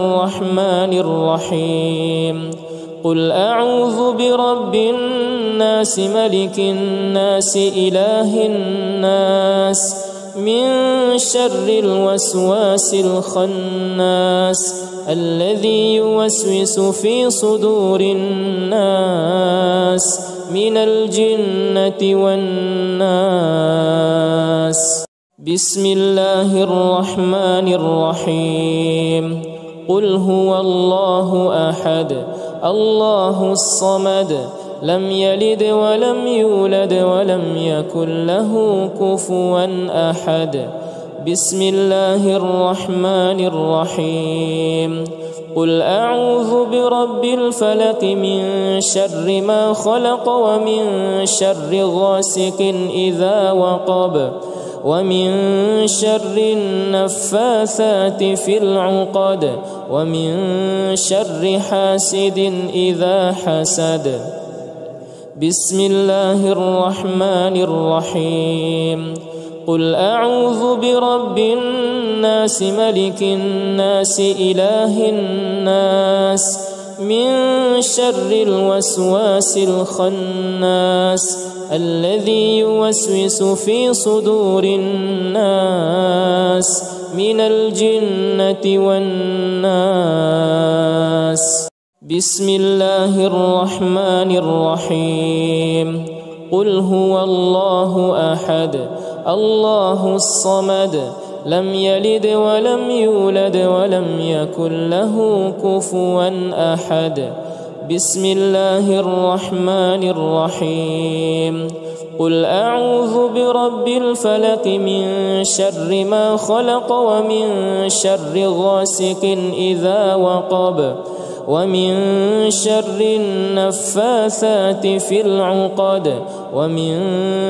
الرحمن الرحيم قل أعوذ برب الناس ملك الناس إله الناس من شر الوسواس الخناس الذي يوسوس في صدور الناس من الجنة والناس. بسم الله الرحمن الرحيم قل هو الله أحد الله الصمد لم يلد ولم يولد ولم يكن له كفوا أحد. بسم الله الرحمن الرحيم قل أعوذ برب الفلق من شر ما خلق ومن شر غاسق إذا وقب ومن شر النفاثات في العقد ومن شر حاسد إذا حسد. بسم الله الرحمن الرحيم قل أعوذ برب الناس ملك الناس إله الناس من شر الوسواس الخناس الذي يوسوس في صدور الناس من الجنة والناس. بسم الله الرحمن الرحيم قل هو الله أحد الله الصمد لم يلد ولم يولد ولم يكن له كفوا أحد. بسم الله الرحمن الرحيم قل أعوذ برب الفلق من شر ما خلق ومن شر غاسق إذا وقب ومن شر النفاثات في العقد ومن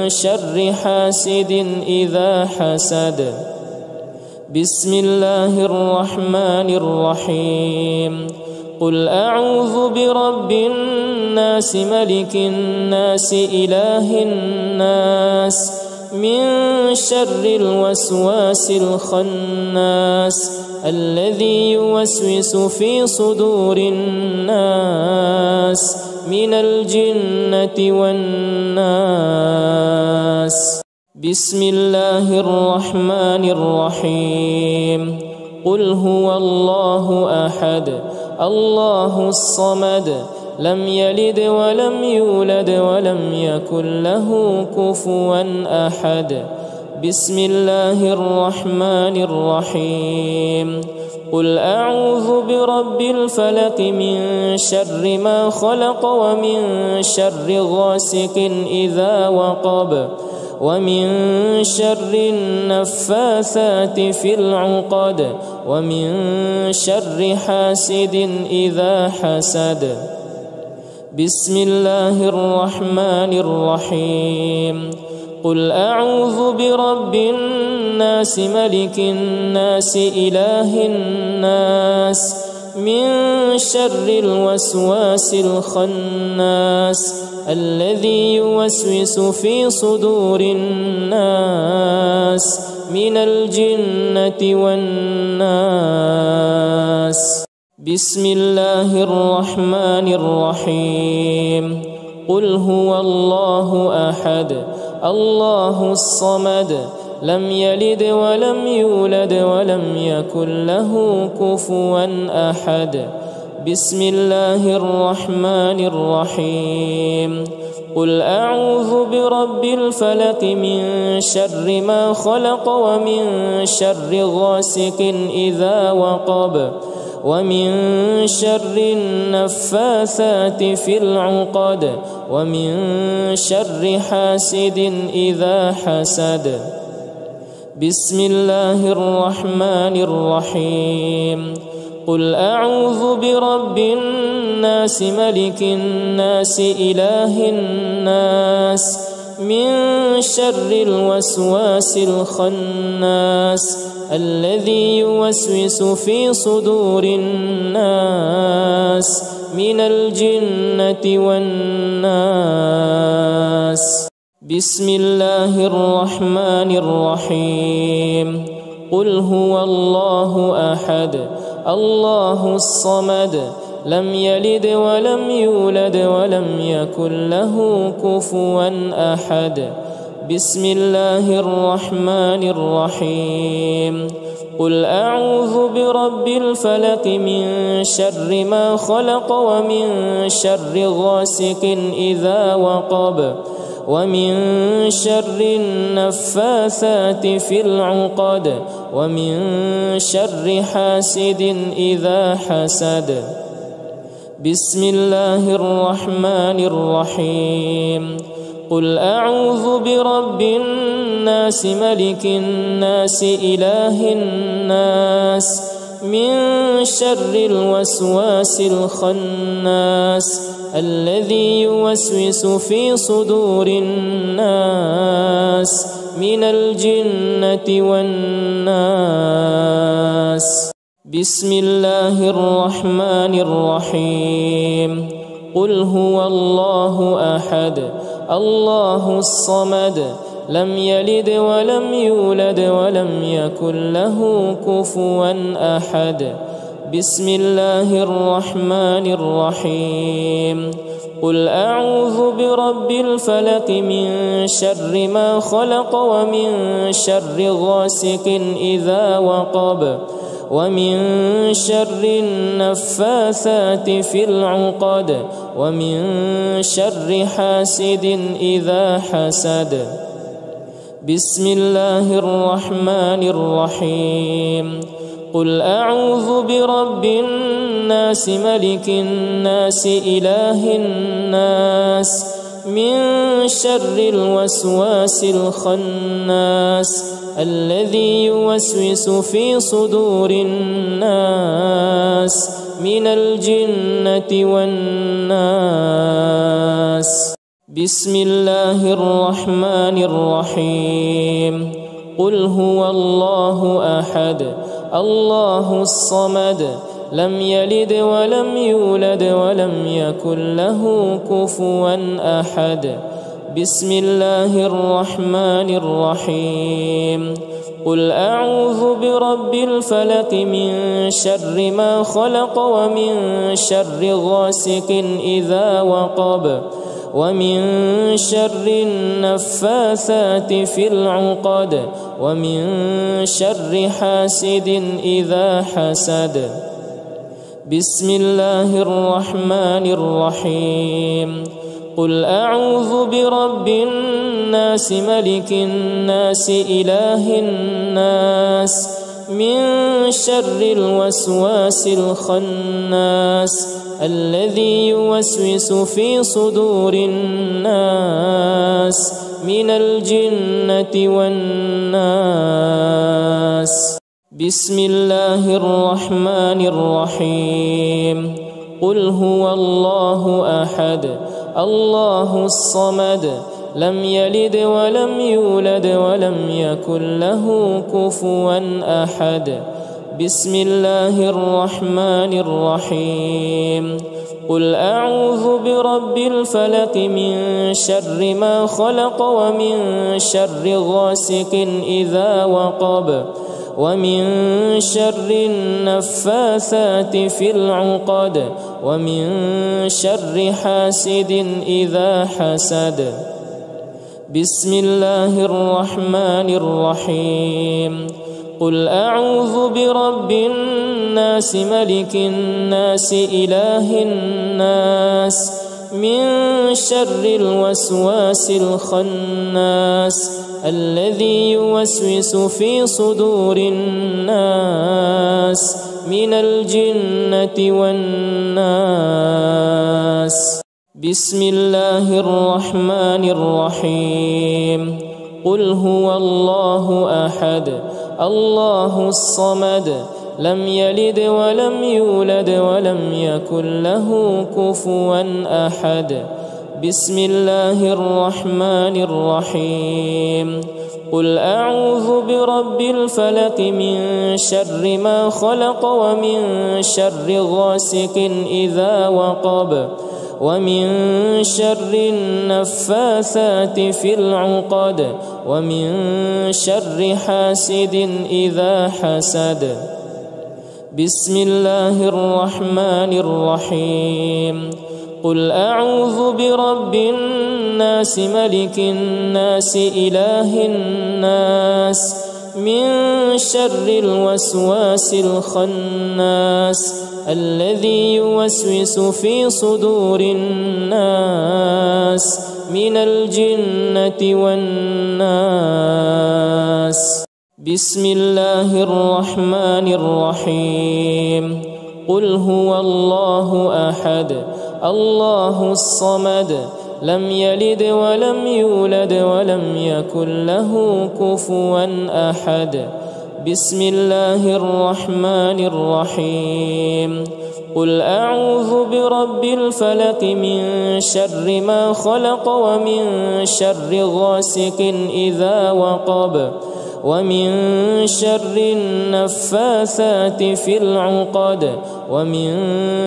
شر حاسد إذا حسد. بسم الله الرحمن الرحيم قل أعوذ برب الناس ملك الناس إله الناس من شر الوسواس الخناس الذي يوسوس في صدور الناس من الجنة والناس. بسم الله الرحمن الرحيم قل هو الله أحد الله الصمد لم يلد ولم يولد ولم يكن له كفوا أحد. بسم الله الرحمن الرحيم قل أعوذ برب الفلق من شر ما خلق ومن شر غاسق إذا وقب ومن شر النفاثات في العقد ومن شر حاسد إذا حسد. بسم الله الرحمن الرحيم قل أعوذ برب الناس ملك الناس إله الناس من شر الوسواس الخناس الذي يوسوس في صدور الناس من الجنة والناس. بسم الله الرحمن الرحيم قل هو الله أحد الله الصمد لم يلد ولم يولد ولم يكن له كفوا أحد. بسم الله الرحمن الرحيم قل أعوذ برب الفلق من شر ما خلق ومن شر غاسق إذا وقب ومن شر النفاثات في العقد ومن شر حاسد إذا حسد. بسم الله الرحمن الرحيم قل أعوذ برب الناس ملك الناس إله الناس من شر الوسواس الخناس الذي يوسوس في صدور الناس من الجنة والناس. بسم الله الرحمن الرحيم قل هو الله أحد الله الصمد لم يلد ولم يولد ولم يكن له كفوا أحد. بسم الله الرحمن الرحيم. قل أعوذ برب الفلق من شر ما خلق ومن شر غاسق إذا وقب ومن شر النفاثات في العقد ومن شر حاسد إذا حسد. بسم الله الرحمن الرحيم. قل أعوذ برب الناس ملك الناس إله الناس من شر الوسواس الخناس الذي يوسوس في صدور الناس من الجنة والناس. بسم الله الرحمن الرحيم. قل هو الله أحد الله الصمد لم يلد ولم يولد ولم يكن له كفوا أحد. بسم الله الرحمن الرحيم. قل أعوذ برب الفلق من شر ما خلق ومن شر غاسق إذا وقب ومن شر النفاثات في العقد ومن شر حاسد إذا حسد. بسم الله الرحمن الرحيم. قل أعوذ برب الناس ملك الناس إله الناس من شر الوسواس الخناس الذي يوسوس في صدور الناس من الجنة والناس. بسم الله الرحمن الرحيم. قل هو الله أحد الله الصمد لم يلد ولم يولد ولم يكن له كفوا أحد. بسم الله الرحمن الرحيم. قل أعوذ برب الفلق من شر ما خلق ومن شر غاسق إذا وقب ومن شر النفاثات في العقد ومن شر حاسد إذا حسد. بسم الله الرحمن الرحيم. قل أعوذ برب الناس ملك الناس إله الناس من شر الوسواس الخناس الذي يوسوس في صدور الناس من الجنة والناس. بسم الله الرحمن الرحيم. قل هو الله أحد الله الصمد لم يلد ولم يولد ولم يكن له كفوا أحد. بسم الله الرحمن الرحيم. قل أعوذ برب الفلق من شر ما خلق ومن شر غاسق إذا وقب ومن شر النفاثات في العقد ومن شر حاسد إذا حسد. بسم الله الرحمن الرحيم. قل أعوذ برب الناس ملك الناس إله الناس من شر الوسواس الخناس الذي يوسوس في صدور الناس من الجنة والناس. بسم الله الرحمن الرحيم. قل هو الله أحد الله الصمد لم يلد ولم يولد ولم يكن له كفوا أحد. بسم الله الرحمن الرحيم. قل أعوذ برب الفلق من شر ما خلق ومن شر غاسق إذا وقب ومن شر النفاثات في العقد ومن شر حاسد إذا حسد. بسم الله الرحمن الرحيم قل أعوذ برب الناس ملك الناس إله الناس من شر الوسواس الخناس الذي يوسوس في صدور الناس من الجنة والناس بسم الله الرحمن الرحيم قل هو الله أحد الله الصمد لم يلد ولم يولد ولم يكن له كفوا أحد بسم الله الرحمن الرحيم قل أعوذ برب الفلق من شر ما خلق ومن شر غاسق إذا وقب ومن شر النفاثات في العقد ومن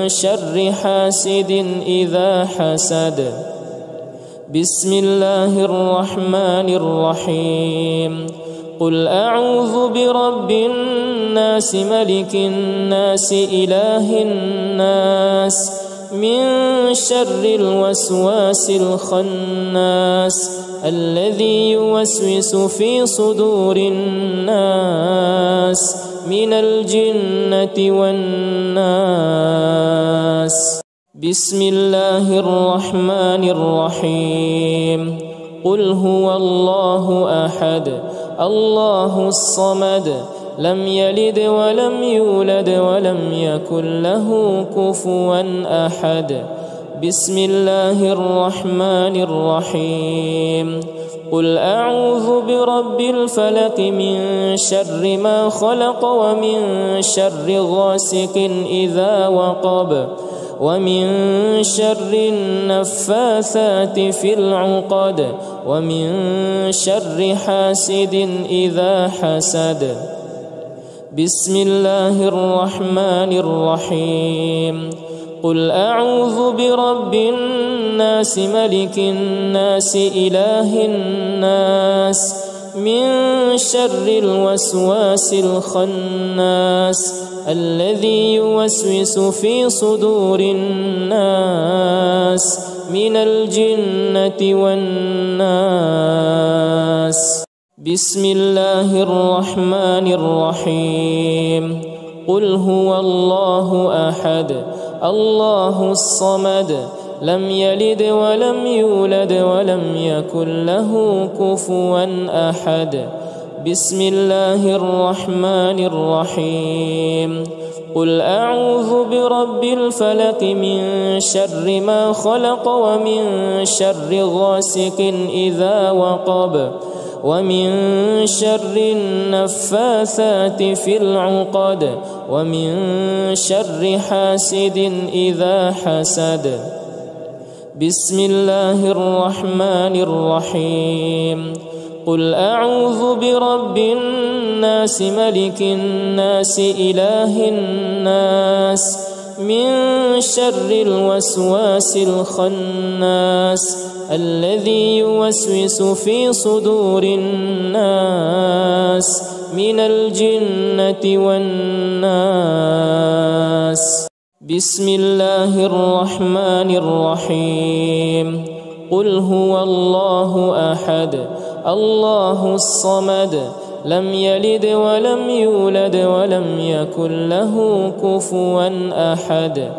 شر حاسد إذا حسد بسم الله الرحمن الرحيم قل أعوذ برب الناس ملك الناس إله الناس من شر الوسواس الخناس الذي يوسوس في صدور الناس من الجنة والناس بسم الله الرحمن الرحيم قل هو الله أحد الله الصمد لم يلد ولم يولد ولم يكن له كفوا أحد بسم الله الرحمن الرحيم قل أعوذ برب الفلق من شر ما خلق ومن شر غاسق إذا وقب ومن شر النفاثات في العقد ومن شر حاسد إذا حسد بسم الله الرحمن الرحيم قل أعوذ برب الناس ملك الناس إله الناس من شر الوسواس الخناس الذي يوسوس في صدور الناس من الجنة والناس بسم الله الرحمن الرحيم قل هو الله أحد الله الصمد لم يلد ولم يولد ولم يكن له كفوا أحد بسم الله الرحمن الرحيم قل أعوذ برب الفلق من شر ما خلق ومن شر غاسق إذا وقب ومن شر النفاثات في العقد ومن شر حاسد إذا حسد بسم الله الرحمن الرحيم قل أعوذ برب الناس ملك الناس إله الناس من شر الوسواس الخناس الذي يوسوس في صدور الناس من الجنة والناس بسم الله الرحمن الرحيم قل هو الله أحد الله الصمد لم يلد ولم يولد ولم يكن له كفوا أحد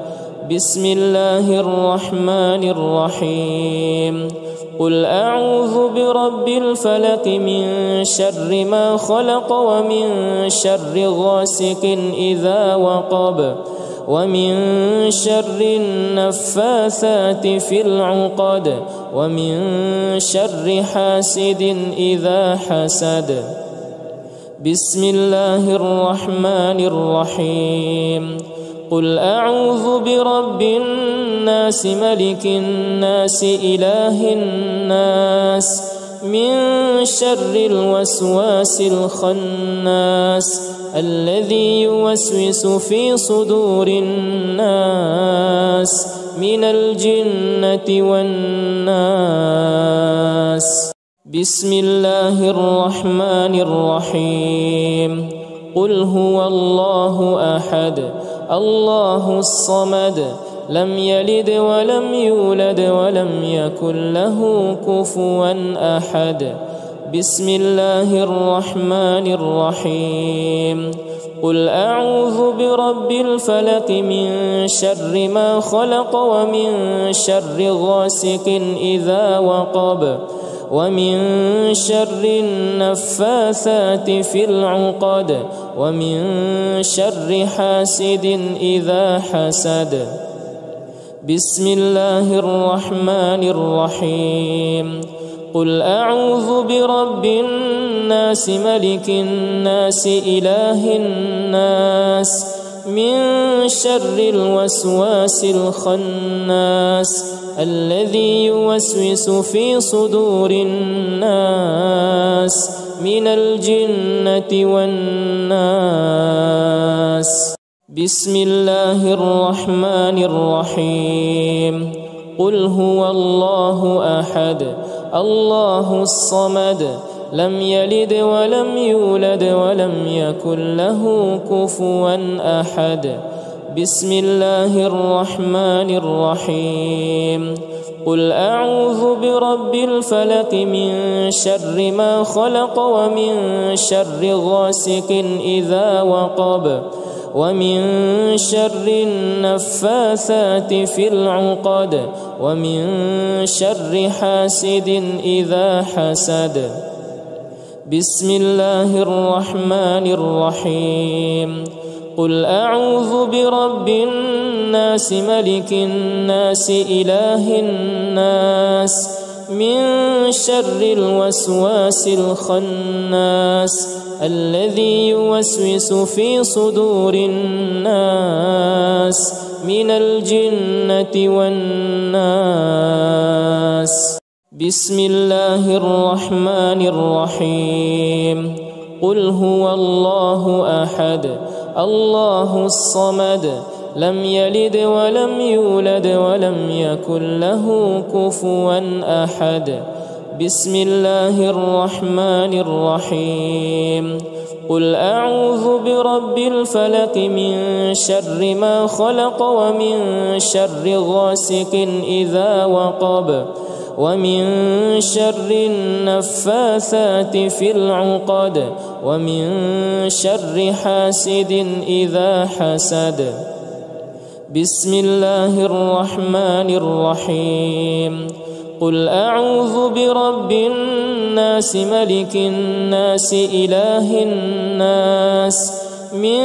بسم الله الرحمن الرحيم قل أعوذ برب الفلق من شر ما خلق ومن شر غاسق إذا وقب ومن شر النفاثات في العقد ومن شر حاسد إذا حسد بسم الله الرحمن الرحيم قل أعوذ برب الناس ملك الناس إله الناس من شر الوسواس الخناس الذي يوسوس في صدور الناس من الجنة والناس بسم الله الرحمن الرحيم قل هو الله أحد الله الصمد لم يلد ولم يولد ولم يكن له كفوا أحد بسم الله الرحمن الرحيم قل أعوذ برب الفلق من شر ما خلق ومن شر غاسق إذا وقب ومن شر النفاثات في العقد ومن شر حاسد إذا حسد بسم الله الرحمن الرحيم قل أعوذ برب الناس ملك الناس إله الناس من شر الوسواس الخناس الذي يوسوس في صدور الناس من الجنة والناس بسم الله الرحمن الرحيم قل هو الله أحد الله الصمد لم يلد ولم يولد ولم يكن له كفوا أحد بسم الله الرحمن الرحيم قل أعوذ برب الفلق من شر ما خلق ومن شر غاسق إذا وقب ومن شر النفاثات في العقد ومن شر حاسد إذا حسد بسم الله الرحمن الرحيم قل أعوذ برب الناس ملك الناس إله الناس من شر الوسواس الخناس الذي يوسوس في صدور الناس من الجنة والناس بسم الله الرحمن الرحيم قل هو الله أحد الله الصمد لم يلد ولم يولد ولم يكن له كفوا أحد بسم الله الرحمن الرحيم قل أعوذ برب الفلق من شر ما خلق ومن شر غاسق إذا وقب ومن شر النفاثات في العقد ومن شر حاسد إذا حسد بسم الله الرحمن الرحيم قل أعوذ برب الناس ملك الناس إله الناس من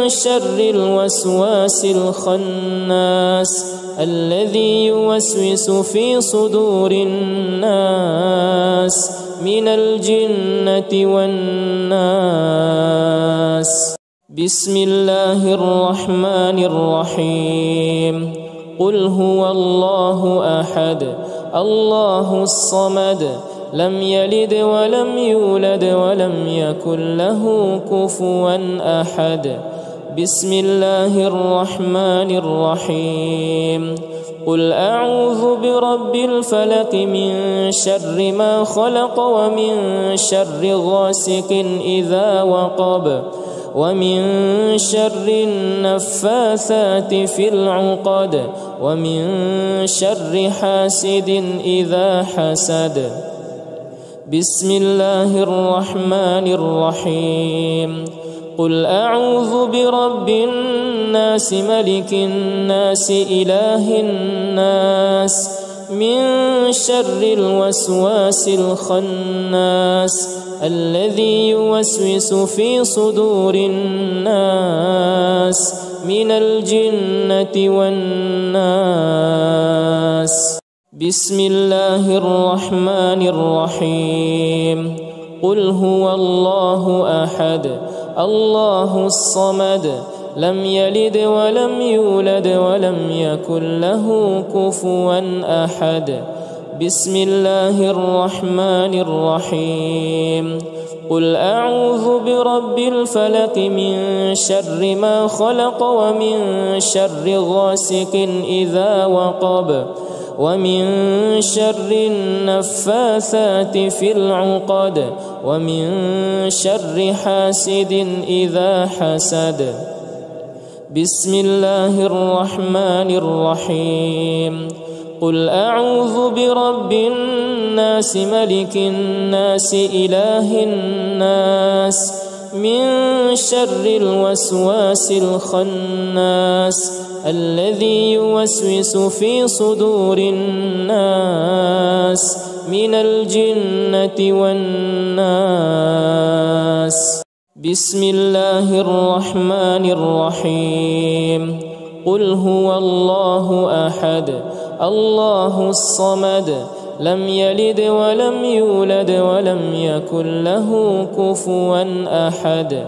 شر الوسواس الخناس الذي يوسوس في صدور الناس من الجنة والناس بسم الله الرحمن الرحيم قل هو الله أحد الله الصمد لم يلد ولم يولد ولم يكن له كفوا أحد بسم الله الرحمن الرحيم قل أعوذ برب الفلق من شر ما خلق ومن شر غاسق إذا وقب ومن شر النفاثات في العقد ومن شر حاسد إذا حسد بسم الله الرحمن الرحيم قل أعوذ برب الناس ملك الناس إله الناس من شر الوسواس الخناس الذي يوسوس في صدور الناس من الجنة والناس بسم الله الرحمن الرحيم قل هو الله أحد الله الصمد لم يلد ولم يولد ولم يكن له كفوا أحد بسم الله الرحمن الرحيم قل أعوذ برب الفلق من شر ما خلق ومن شر غاسق إذا وقب ومن شر النفاثات في العقد ومن شر حاسد إذا حسد. بسم الله الرحمن الرحيم. قل أعوذ برب الناس ملك الناس إله الناس من شر الوسواس الخناس الذي يوسوس في صدور الناس من الجنة والناس. بسم الله الرحمن الرحيم. قل هو الله أحد الله الصمد لم يلد ولم يولد ولم يكن له كفوا أحد.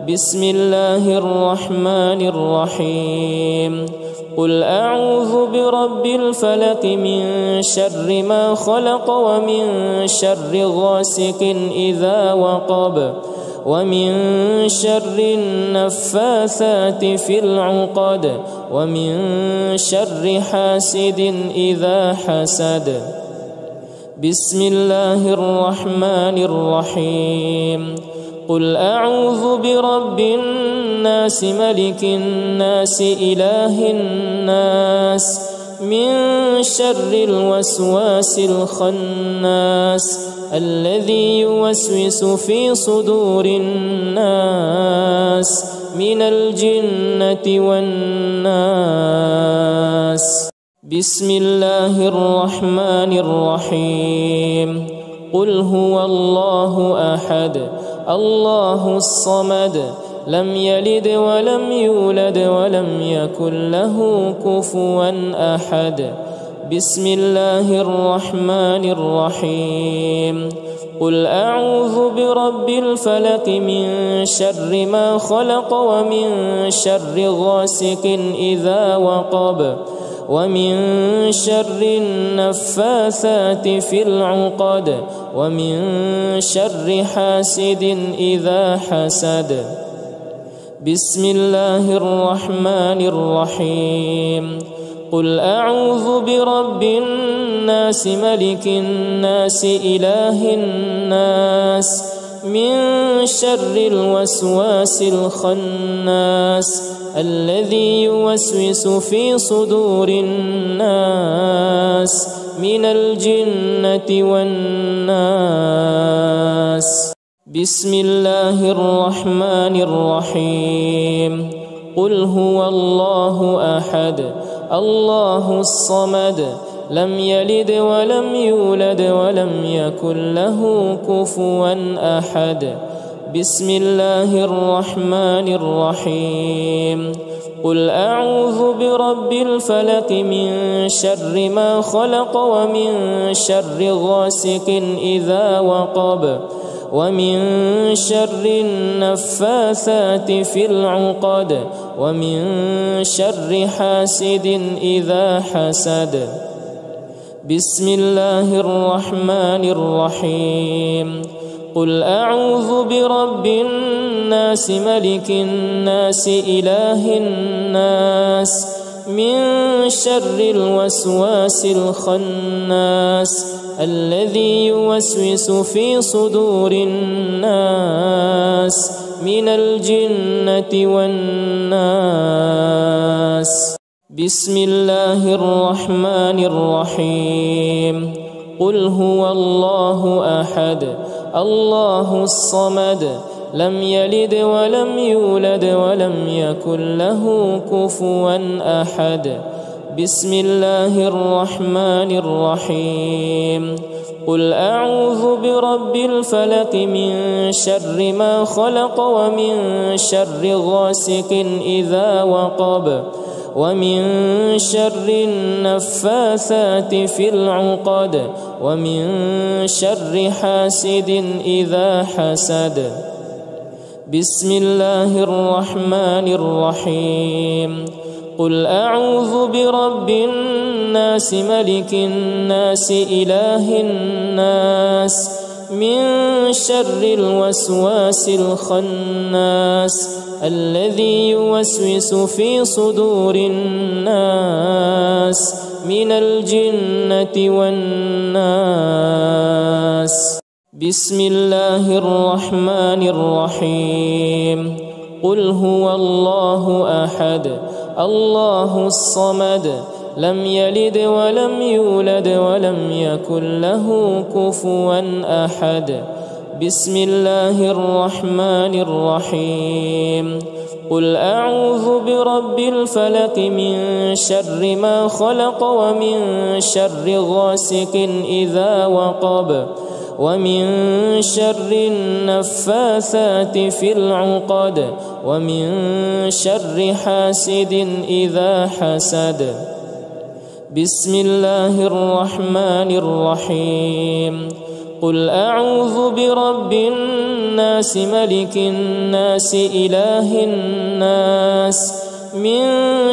بسم الله الرحمن الرحيم. قل أعوذ برب الفلق من شر ما خلق ومن شر غاسق إذا وقب ومن شر النفاثات في العقد ومن شر حاسد إذا حسد. بسم الله الرحمن الرحيم. قل أعوذ برب الناس ملك الناس إله الناس من شر الوسواس الخناس الذي يوسوس في صدور الناس من الجنة والناس. بسم الله الرحمن الرحيم. قل هو الله أحد الله الصمد لم يلد ولم يولد ولم يكن له كفوا أحد. بسم الله الرحمن الرحيم. قل أعوذ برب الفلق من شر ما خلق ومن شر غاسق إذا وقب ومن شر النفاثات في العقد ومن شر حاسد إذا حسد. بسم الله الرحمن الرحيم. قل أعوذ برب الناس ملك الناس إله الناس من شر الوسواس الخناس الذي يوسوس في صدور الناس من الجنة والناس. بسم الله الرحمن الرحيم. قل هو الله أحد الله الصمد لم يلد ولم يولد ولم يكن له كفوا أحد. بسم الله الرحمن الرحيم. قل أعوذ برب الفلق من شر ما خلق ومن شر غاسق إذا وقب ومن شر النفاثات في العقد ومن شر حاسد إذا حسد. بسم الله الرحمن الرحيم. قل أعوذ برب الناس ملك الناس إله الناس من شر الوسواس الخناس الذي يوسوس في صدور الناس من الجنة والناس. بسم الله الرحمن الرحيم. قل هو الله أحد الله الصمد لم يلد ولم يولد ولم يكن له كفوا أحد. بسم الله الرحمن الرحيم. قل أعوذ برب الفلق من شر ما خلق ومن شر غاسق إذا وقب ومن شر النفاثات في العقد ومن شر حاسد إذا حسد. بسم الله الرحمن الرحيم. قل أعوذ برب الناس ملك الناس إله الناس من شر الوسواس الخناس الذي يوسوس في صدور الناس من الجنة والناس. بسم الله الرحمن الرحيم. قل هو الله أحد الله الصمد لم يلد ولم يولد ولم يكن له كفوا أحد. بسم الله الرحمن الرحيم. قل أعوذ برب الفلق من شر ما خلق ومن شر غاسق إذا وقب ومن شر النفاثات في العقد ومن شر حاسد إذا حسد. بسم الله الرحمن الرحيم. قل أعوذ برب الناس ملك الناس إله الناس من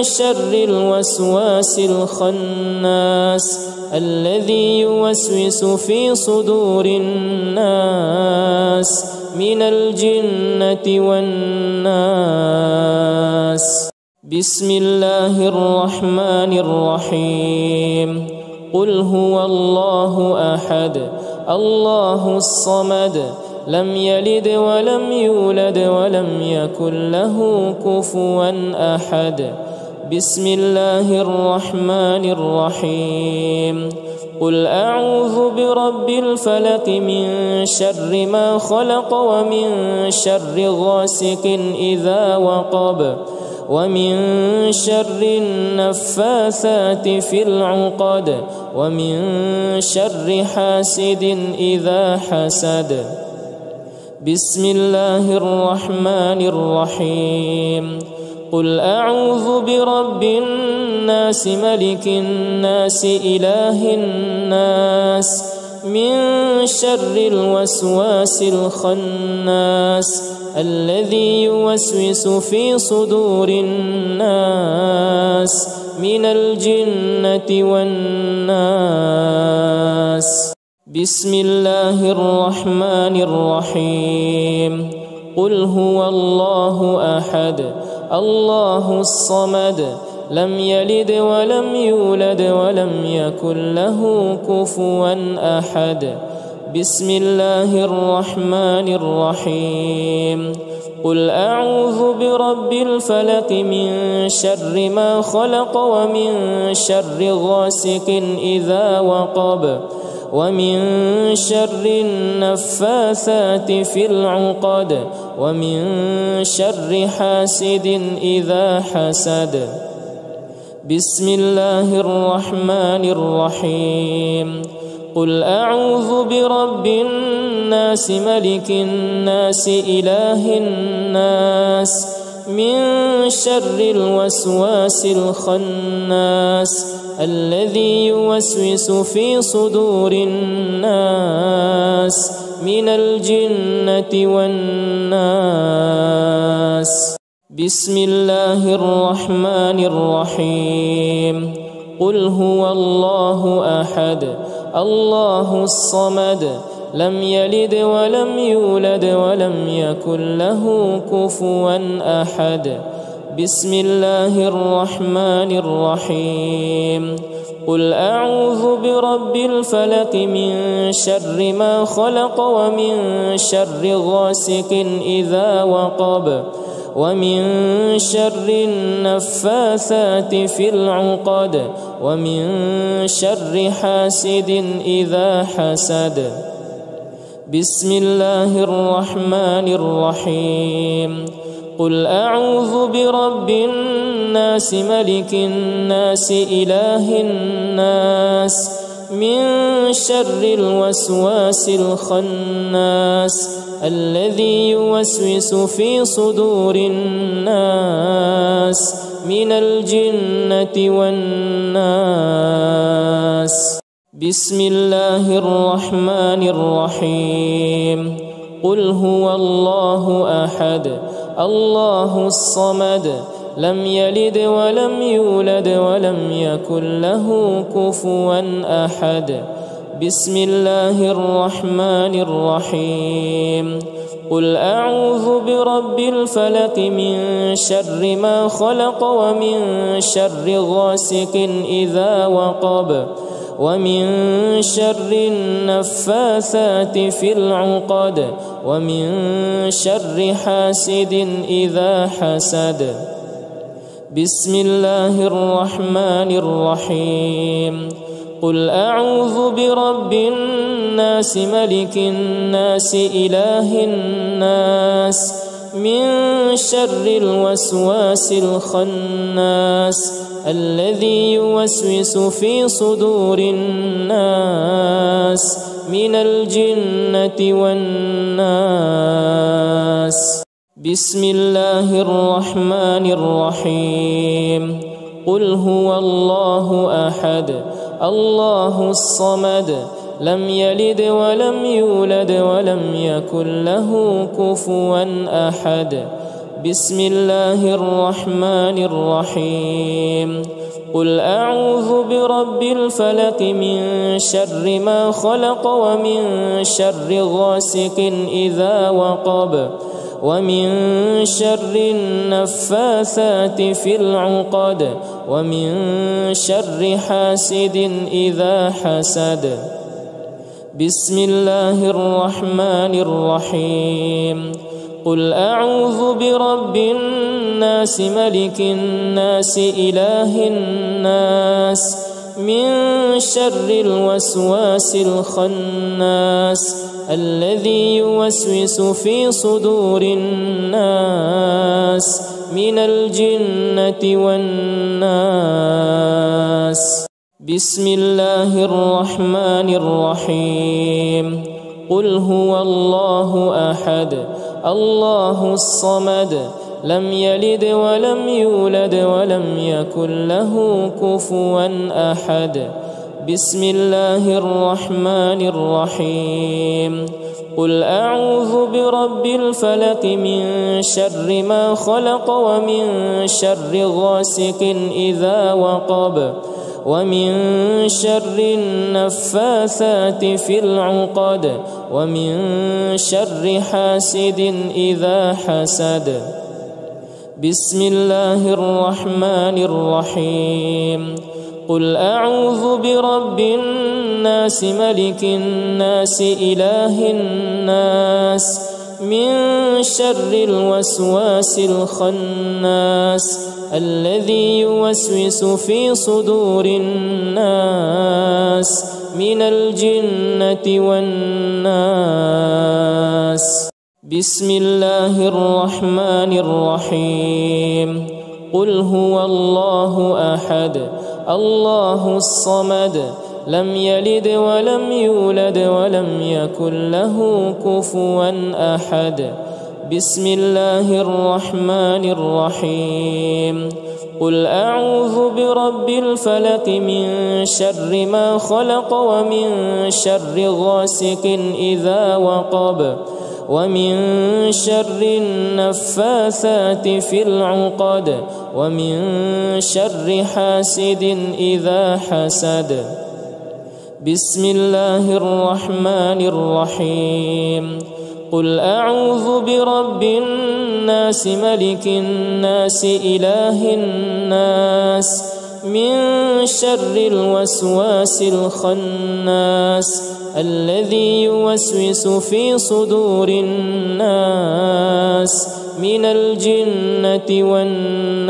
شر الوسواس الخناس الذي يوسوس في صدور الناس من الجنة والناس. بسم الله الرحمن الرحيم. قل هو الله أحد الله الصمد لم يلد ولم يولد ولم يكن له كفوا أحد. بسم الله الرحمن الرحيم. قل أعوذ برب الفلق من شر ما خلق ومن شر غاسق إذا وقب ومن شر النفاثات في العقد ومن شر حاسد إذا حسد. بسم الله الرحمن الرحيم. قل أعوذ برب الناس ملك الناس إله الناس من شر الوسواس الخناس الذي يوسوس في صدور الناس من الجنة والناس. بسم الله الرحمن الرحيم. قل هو الله أحد الله الصمد لم يلد ولم يولد ولم يكن له كفوا أحد. بسم الله الرحمن الرحيم. قل أعوذ برب الفلق من شر ما خلق ومن شر غاسق إذا وقب ومن شر النفاثات في العقد ومن شر حاسد إذا حسد. بسم الله الرحمن الرحيم. قل أعوذ برب الناس ملك الناس إله الناس من شر الوسواس الخناس الذي يوسوس في صدور الناس من الجنة والناس. بسم الله الرحمن الرحيم. قل هو الله أحد الله الصمد لم يلد ولم يولد ولم يكن له كفوا أحد. بسم الله الرحمن الرحيم. قل أعوذ برب الفلق من شر ما خلق ومن شر غاسق إذا وقب ومن شر النفاثات في العقد ومن شر حاسد إذا حسد. بسم الله الرحمن الرحيم. قل أعوذ برب الناس ملك الناس إله الناس من شر الوسواس الخناس الذي يوسوس في صدور الناس من الجنة والناس. بسم الله الرحمن الرحيم. قل هو الله أحد الله الصمد لم يلد ولم يولد ولم يكن له كفوا أحد. بسم الله الرحمن الرحيم. قل أعوذ برب الفلق من شر ما خلق ومن شر غاسق إذا وقب ومن شر النفاثات في العقد ومن شر حاسد إذا حسد. بسم الله الرحمن الرحيم. قل أعوذ برب الناس ملك الناس إله الناس من شر الوسواس الخناس الذي يوسوس في صدور الناس من الجنة والناس. بسم الله الرحمن الرحيم. قل هو الله أحد الله الصمد لم يلد ولم يولد ولم يكن له كفوا أحد. بسم الله الرحمن الرحيم. قل أعوذ برب الفلق من شر ما خلق ومن شر غاسق إذا وقب ومن شر النفاثات في العقد ومن شر حاسد إذا حسد. بسم الله الرحمن الرحيم. قل أعوذ برب الناس ملك الناس إله الناس من شر الوسواس الخناس الذي يوسوس في صدور الناس من الجنة والناس. بسم الله الرحمن الرحيم. قل هو الله أحد الله الصمد لم يلد ولم يولد ولم يكن له كفوا أحد. بسم الله الرحمن الرحيم. قل أعوذ برب الفلق من شر ما خلق ومن شر غاسق إذا وقب ومن شر النفاثات في العقد ومن شر حاسد إذا حسد. بسم الله الرحمن الرحيم. قل أعوذ برب الناس ملك الناس إله الناس من شر الوسواس الخناس الذي يوسوس في صدور الناس من الجنة والناس. بسم الله الرحمن الرحيم. قل هو الله أحد الله الصمد لم يلد ولم يولد ولم يكن له كفوا أحد. بسم الله الرحمن الرحيم. قل أعوذ برب الفلق من شر ما خلق ومن شر غاسق إذا وقب ومن شر النفاثات في العقد ومن شر حاسد إذا حسد. بسم الله الرحمن الرحيم. قل أعوذ برب الناس ملك الناس إله الناس من شر الوسواس الخناس الذي يوسوس في صدور الناس من الجنة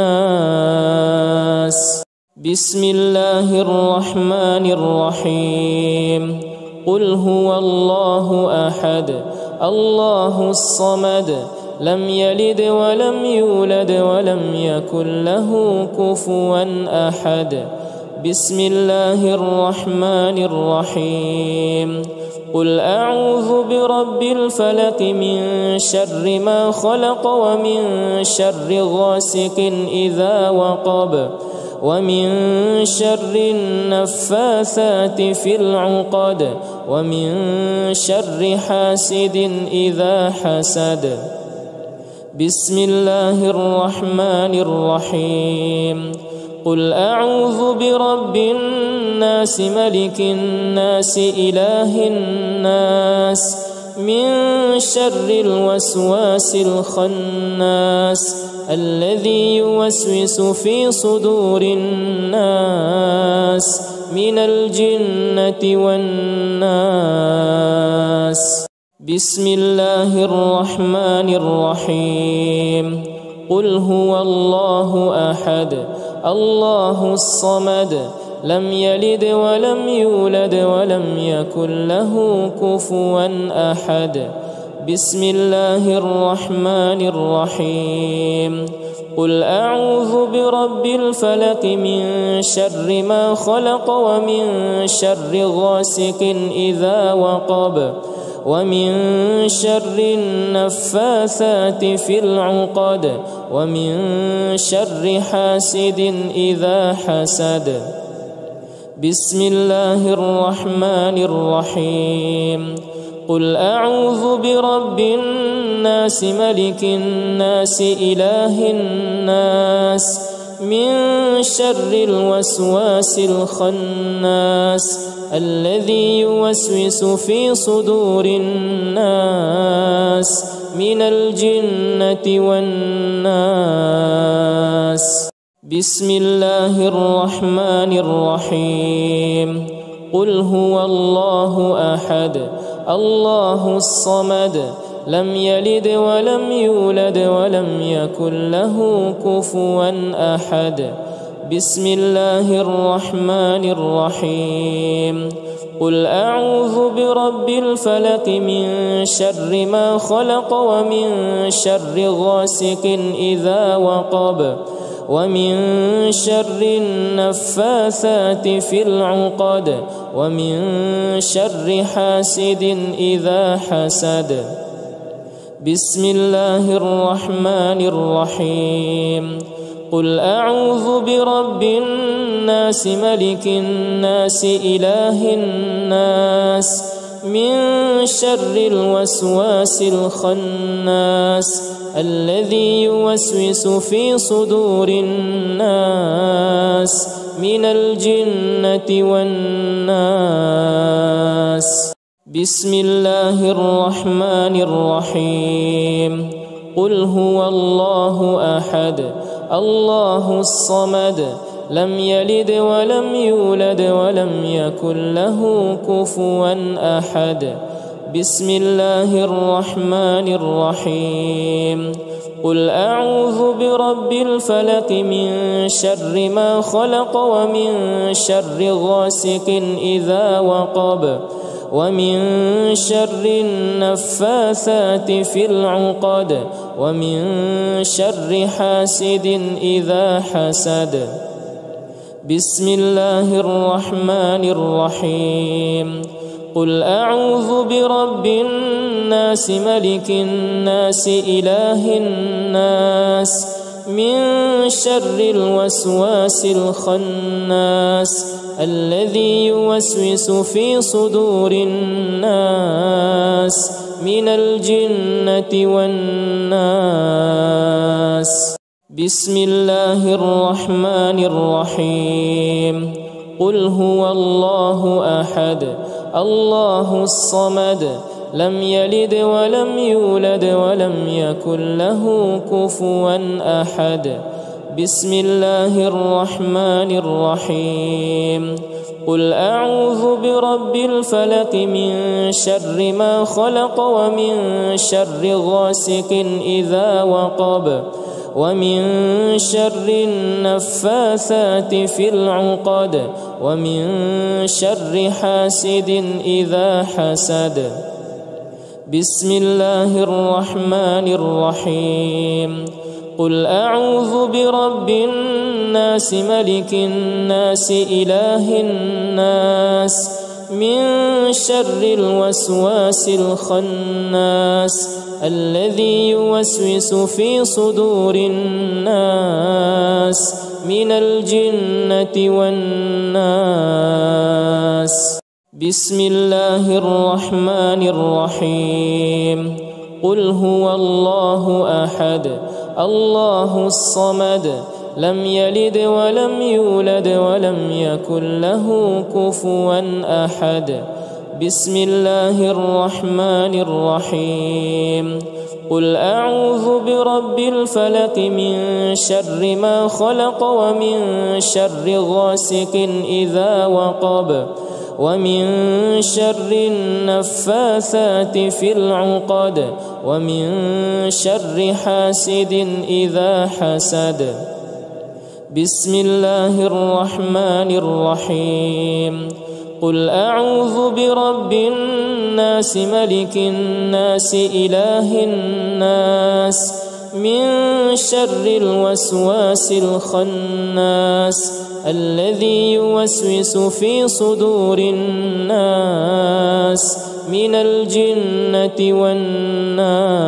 والناس. بسم الله الرحمن الرحيم. قل هو الله أحد الله الصمد لم يلد ولم يولد ولم يكن له كفوا أحد. بسم الله الرحمن الرحيم. قل أعوذ برب الفلق من شر ما خلق ومن شر غاسق إذا وقب ومن شر النفاثات في العقد ومن شر حاسد إذا حسد. بسم الله الرحمن الرحيم. قل أعوذ برب الناس ملك الناس إله الناس من شر الوسواس الخناس الذي يوسوس في صدور الناس من الجنة والناس. بسم الله الرحمن الرحيم. قل هو الله أحد الله الصمد لم يلد ولم يولد ولم يكن له كفوا أحد. بسم الله الرحمن الرحيم. قل أعوذ برب الفلق من شر ما خلق ومن شر غاسق إذا وقب ومن شر النفاثات في العقد ومن شر حاسد إذا حسد. بسم الله الرحمن الرحيم. قل أعوذ برب الناس ملك الناس إله الناس من شر الوسواس الخناس الذي يوسوس في صدور الناس من الجنة والناس. بسم الله الرحمن الرحيم. قل هو الله أحد الله الصمد لم يلد ولم يولد ولم يكن له كفوا أحد. بسم الله الرحمن الرحيم. قل أعوذ برب الفلق من شر ما خلق ومن شر غاسق إذا وقب ومن شر النفاثات في العقد ومن شر حاسد إذا حسد. بسم الله الرحمن الرحيم. قل أعوذ برب الناس ملك الناس إله الناس من شر الوسواس الخناس الذي يوسوس في صدور الناس من الجنة والناس. بسم الله الرحمن الرحيم. قل هو الله أحد الله الصمد لم يلد ولم يولد ولم يكن له كفوا أحد. بسم الله الرحمن الرحيم. قل أعوذ برب الفلق من شر ما خلق ومن شر غاسق إذا وقب ومن شر النفاثات في العقد ومن شر حاسد إذا حسد. بسم الله الرحمن الرحيم. قل أعوذ برب الناس ملك الناس إله الناس من شر الوسواس الخناس الذي يوسوس في صدور الناس من الجنة والناس. بسم الله الرحمن الرحيم. قل هو الله أحد الله الصمد لم يلد ولم يولد ولم يكن له كفوا أحد. بسم الله الرحمن الرحيم. قل أعوذ برب الفلق من شر ما خلق ومن شر غاسق إذا وقب ومن شر النفاثات في العقد ومن شر حاسد إذا حسد. بسم الله الرحمن الرحيم. قل أعوذ برب الناس ملك الناس إله الناس من شر الوسواس الخناس الذي يوسوس في صدور الناس من الجنة والناس. بسم الله الرحمن الرحيم. قل هو الله أحد الله الصمد لم يلد ولم يولد ولم يكن له كفوا أحد. بسم الله الرحمن الرحيم قل أعوذ برب الفلق من شر ما خلق ومن شر غاسق إذا وقب ومن شر النفاثات في العقد ومن شر حاسد إذا حسد بسم الله الرحمن الرحيم قل أعوذ برب الناس ملك الناس إله الناس من شر الوسواس الخناس الذي يوسوس في صدور الناس من الجنة والناس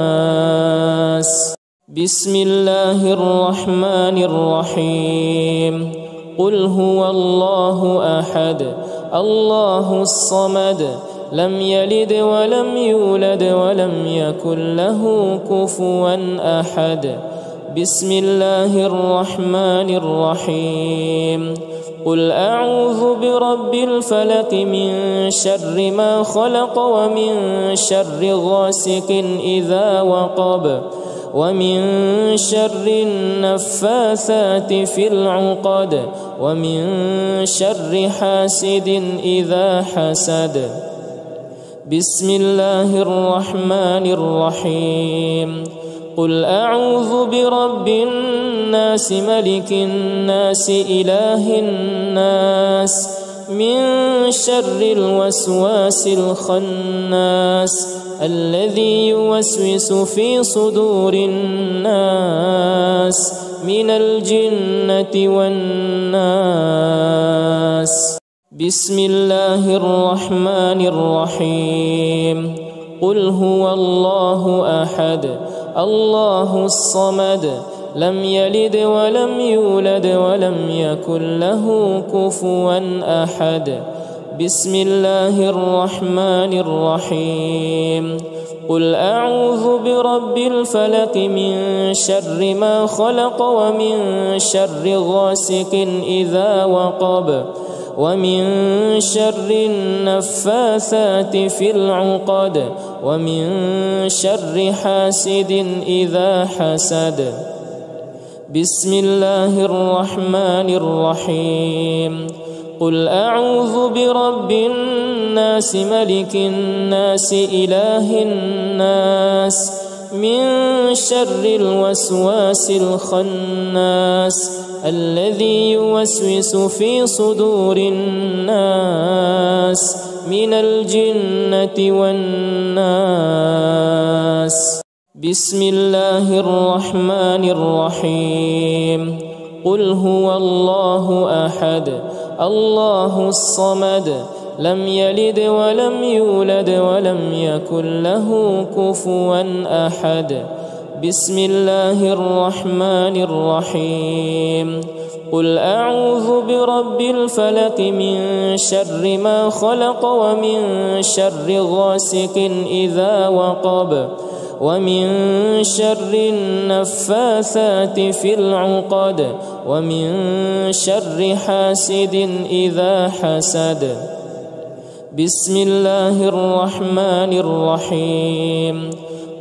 بسم الله الرحمن الرحيم قل هو الله أحد الله الصمد لم يلد ولم يولد ولم يكن له كفوا أحد بسم الله الرحمن الرحيم قل أعوذ برب الفلق من شر ما خلق ومن شر غاسق إذا وقب ومن شر النفاثات في العقد ومن شر حاسد إذا حسد بسم الله الرحمن الرحيم قل أعوذ برب الناس ملك الناس إله الناس من شر الوسواس الخناس الذي يوسوس في صدور الناس من الجنة والناس بسم الله الرحمن الرحيم قل هو الله أحد الله الصمد لم يلد ولم يولد ولم يكن له كفوا أحد بسم الله الرحمن الرحيم قل أعوذ برب الفلق من شر ما خلق ومن شر غاسق إذا وقب ومن شر النفاثات في العقد ومن شر حاسد إذا حسد بسم الله الرحمن الرحيم قل أعوذ برب الناس ملك الناس إله الناس من شر الوسواس الخناس الذي يوسوس في صدور الناس من الجنة والناس بسم الله الرحمن الرحيم قل هو الله أحد الله الصمد لم يلد ولم يولد ولم يكن له كفوا أحد بسم الله الرحمن الرحيم قل أعوذ برب الفلق من شر ما خلق ومن شر غاسق إذا وقب ومن شر النفاثات في العقد ومن شر حاسد إذا حسد بسم الله الرحمن الرحيم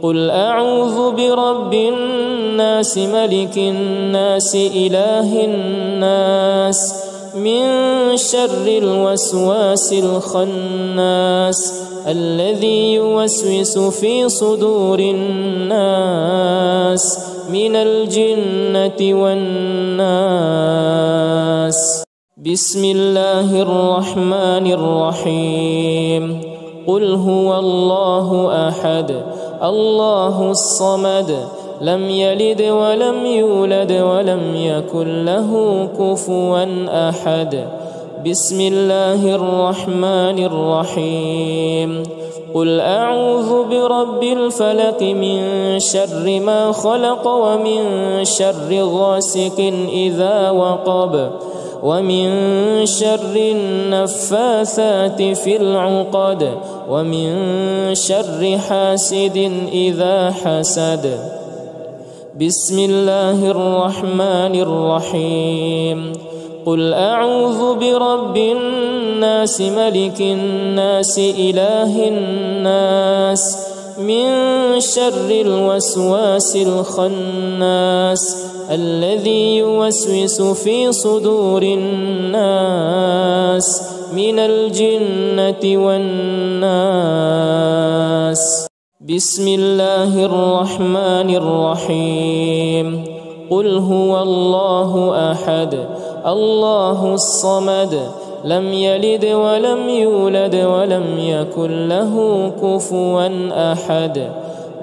قل أعوذ برب الناس ملك الناس إله الناس من شر الوسواس الخناس الذي يوسوس في صدور الناس من الجنة والناس بسم الله الرحمن الرحيم قل هو الله أحد الله الصمد لم يلد ولم يولد ولم يكن له كفوا أحد بسم الله الرحمن الرحيم قل أعوذ برب الفلق من شر ما خلق ومن شر غاسق إذا وقب ومن شر النفاثات في العقد ومن شر حاسد إذا حسد بسم الله الرحمن الرحيم قل أعوذ برب الناس ملك الناس إله الناس من شر الوسواس الخناس الذي يوسوس في صدور الناس من الجنة والناس. بسم الله الرحمن الرحيم. قل هو الله أحد الله الصمد لم يلد ولم يولد ولم يكن له كفوا أحد.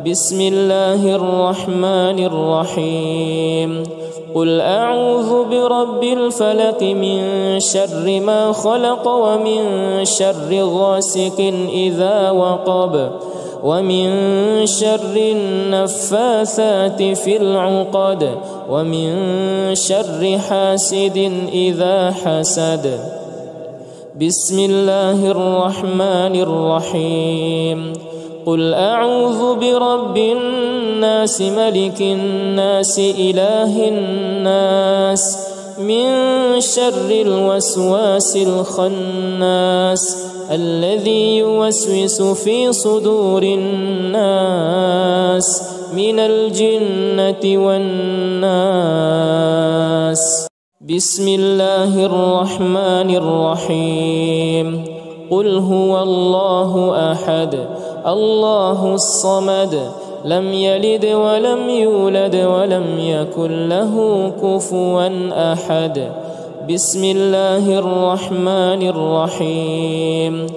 بسم الله الرحمن الرحيم. قل أعوذ برب الفلق من شر ما خلق ومن شر غاسق إذا وقب ومن شر النفاثات في العقد ومن شر حاسد إذا حسد. بسم الله الرحمن الرحيم. قل أعوذ برب الناس ملك الناس إله الناس من شر الوسواس الخناس الذي يوسوس في صدور الناس من الجنة والناس. بسم الله الرحمن الرحيم. قل هو الله أحد الله الصمد لم يلد ولم يولد ولم يكن له كفوا أحد. بسم الله الرحمن الرحيم.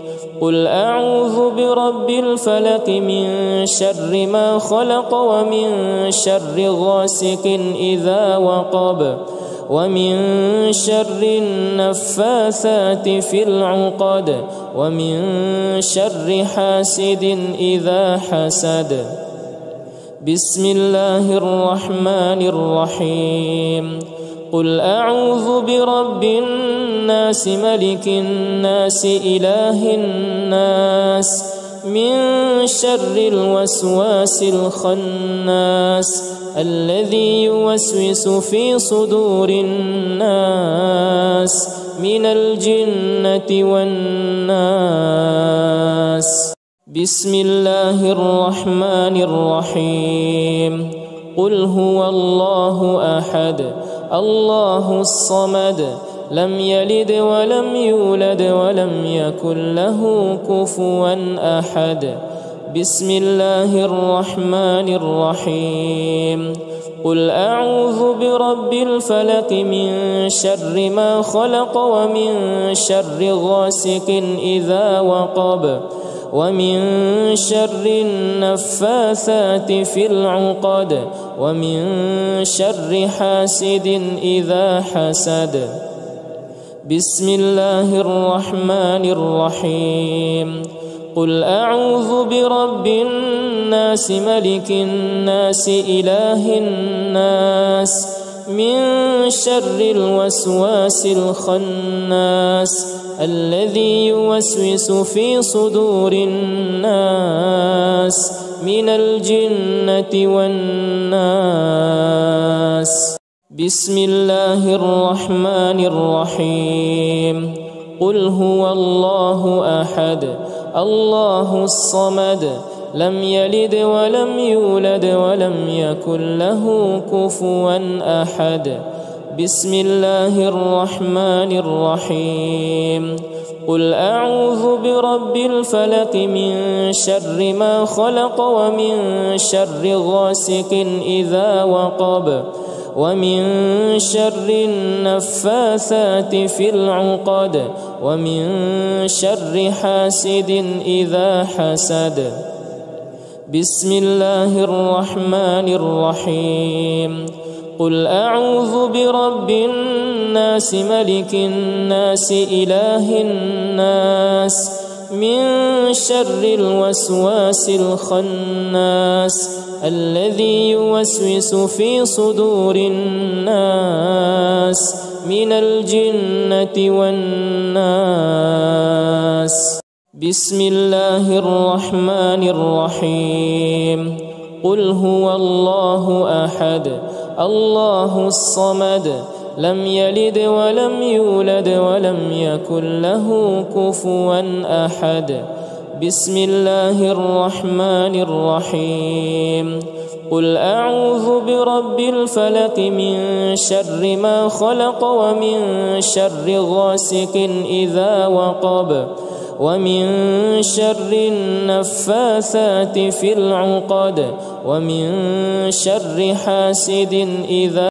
قل أعوذ برب الفلق من شر ما خلق ومن شر غاسق إذا وقب ومن شر النفاثات في العقد ومن شر حاسد إذا حسد. بسم الله الرحمن الرحيم. قل أعوذ برب الناس ملك الناس إله الناس من شر الوسواس الخناس الذي يوسوس في صدور الناس من الجنة والناس. بسم الله الرحمن الرحيم. قل هو الله أحد الله الصمد لم يلد ولم يولد ولم يكن له كفوا أحد. بسم الله الرحمن الرحيم. قل أعوذ برب الفلق من شر ما خلق ومن شر غاسق إذا وقب ومن شر النفاثات في العقد ومن شر حاسد إذا حسد. بسم الله الرحمن الرحيم. قل أعوذ برب الناس ملك الناس إله الناس من شر الوسواس الخناس الذي يوسوس في صدور الناس من الجنة والناس. بسم الله الرحمن الرحيم. قل هو الله أحد الله الصمد لم يلد ولم يولد ولم يكن له كفوا أحد. بسم الله الرحمن الرحيم. قل أعوذ برب الفلق من شر ما خلق ومن شر غاسق إذا وقب ومن شر النفاثات في العقد ومن شر حاسد إذا حسد. بسم الله الرحمن الرحيم. قل أعوذ برب الناس ملك الناس إله الناس من شر الوسواس الخناس الذي يوسوس في صدور الناس من الجنة والناس. بسم الله الرحمن الرحيم. قل هو الله أحد الله الصمد لم يلد ولم يولد ولم يكن له كفوا أحد. بسم الله الرحمن الرحيم. قل أعوذ برب الفلق من شر ما خلق ومن شر غاسق إذا وقب ومن شر النفاثات في العقد ومن شر حاسد إذا